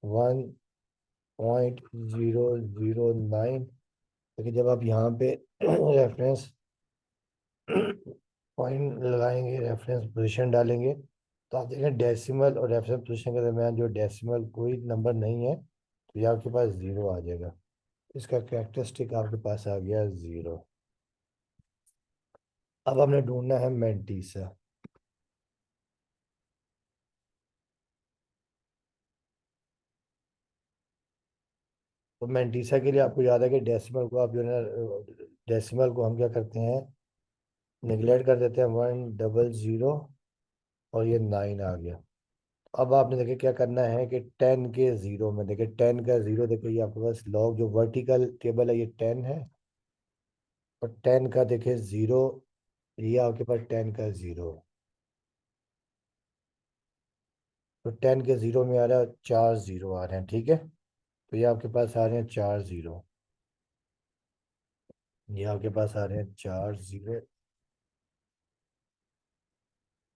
1.009, लेकिन जब आप यहाँ पे रेफरेंस पॉइंट लगाएंगे, रेफरेंस पोजीशन डालेंगे, तो आप देखें डेसिमल और रेफरेंस पोजीशन के दरमियान जो डेसिमल कोई नंबर नहीं है, तो ये आपके पास जीरो आ जाएगा। इसका कैरेक्टरिस्टिक आपके पास आ गया जीरो। अब हमने ढूंढना है मेंटीसा। तो मेंटीसा के लिए आपको याद है कि डेसिमल को आप जो है ना, डेसिमल को हम क्या करते हैं, निगलेक्ट कर देते हैं, 100 और ये 9 आ गया। अब आपने देखिए क्या करना है कि 10 के जीरो में, देखिए 10 का जीरो, देखिए ये आपके पास लॉग जो वर्टिकल टेबल है ये 10 है, और 10 का देखिए जीरो, ये आपके पास 10 का जीरो। तो 10 के जीरो में आ रहा है 4 जीरो आ रहे हैं, ठीक है। तो ये आपके पास आ रहे हैं 4 जीरो, ये आपके पास आ रहे हैं 4 जीरो।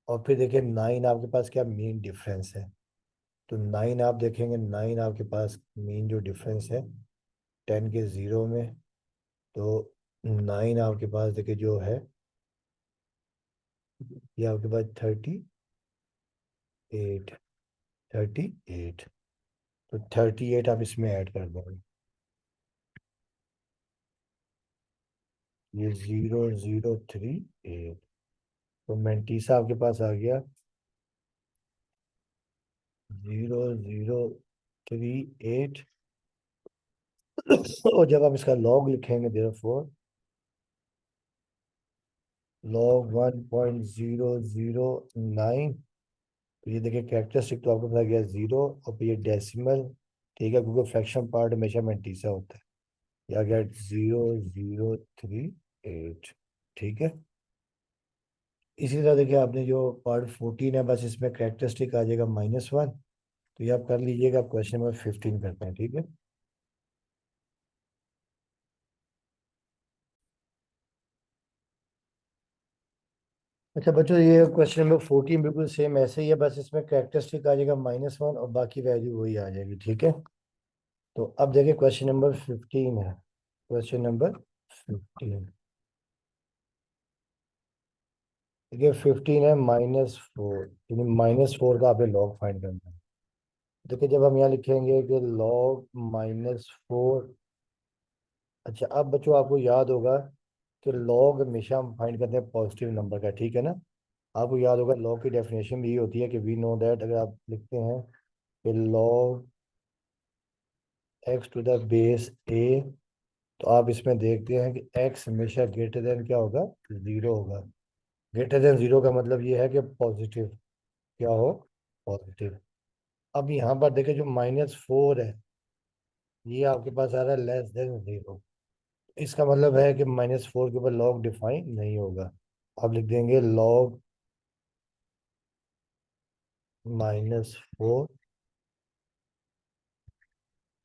और फिर देखिए 9 आपके पास क्या मेन डिफरेंस है, तो 9 आप देखेंगे, 9 आपके पास मेन जो डिफरेंस है 10 के जीरो में, तो 9 आपके पास देखिए जो है ये आपके पास 38, 38। तो 38 आप इसमें ऐड कर देंगे, ये 0038। तो मेंटीसा आपके पास आ गया 0038। और जब आप इसका लॉग लिखेंगे देयरफॉर लॉग 1.009, तो ये देखिए कैरेक्टरिस्टिक तो आपको पता गया जीरो, और फिर ये डेसिमल, ठीक है, क्योंकि फ्रैक्शन पार्ट हमेशा मेंटीसा होता है। ये आ गया 0038, ठीक है। इसी तरह देखिए आपने जो पार्ट 14 है, बस इसमें कैरेक्टरिस्टिक आ जाएगा -1। तो ये आप कर लीजिएगा, क्वेश्चन नंबर 15 करते हैं, ठीक है। अच्छा बच्चों, ये क्वेश्चन नंबर 14 बिल्कुल सेम ऐसे ही है, बस इसमें कैरेक्टरिस्टिक आ जाएगा -1 और बाकी वैल्यू वही आ जाएगी, ठीक है। तो अब देखिए क्वेश्चन नंबर 15 है। क्वेश्चन नंबर 15, देखिए 15 है -4, यानी -4 का आपने लॉग फाइंड करना है। देखिए जब हम यहाँ लिखेंगे कि लॉग -4, अच्छा अब बच्चों आपको याद होगा कि लॉग हमेशा हम फाइंड करते हैं पॉजिटिव नंबर का, ठीक है ना। आपको याद होगा लॉग की डेफिनेशन भी ये होती है कि वी नो दैट, अगर आप लिखते हैं कि लॉग x⁻⁴ तो आप इसमें देखते हैं कि x हमेशा ग्रेटर देन क्या होगा, जीरो होगा। ग्रेटर देन जीरो का मतलब ये है कि पॉजिटिव क्या हो, पॉजिटिव। अब यहाँ पर देखिए जो -4 है, ये आपके पास आ रहा है लेस देन जीरो, इसका मतलब है कि -4 के ऊपर लॉग डिफाइन नहीं होगा। अब लिख देंगे लॉग -4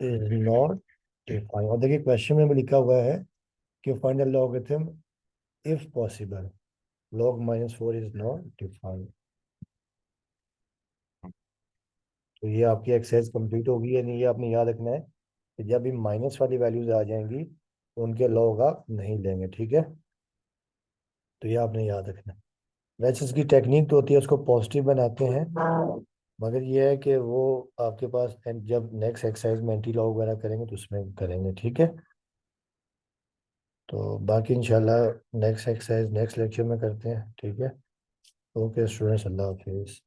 इज नॉट डिफाइन। और देखिए क्वेश्चन में भी लिखा हुआ है कि find the logarithm if possible, log -4 is not defined. तो ये आपकी एक्सरसाइज कंप्लीट होगी या नहीं, ये आपने याद रखना है कि जब भी माइनस वाली वैल्यूज आ जाएंगी तो उनके लॉग आप नहीं लेंगे, ठीक है। तो ये आपने याद रखना है। वैसे इसकी टेक्निक तो होती है, उसको पॉजिटिव बनाते हैं, मगर ये है कि वो आपके पास जब नेक्स्ट एक्सरसाइज में एंटी लॉग वगैरह करेंगे तो उसमें करेंगे, ठीक है। तो बाकी इंशाल्लाह नेक्स्ट एक्सरसाइज नेक्स्ट लेक्चर में करते हैं, ठीक है। ओके स्टूडेंट्स, अल्लाह हाफिज़।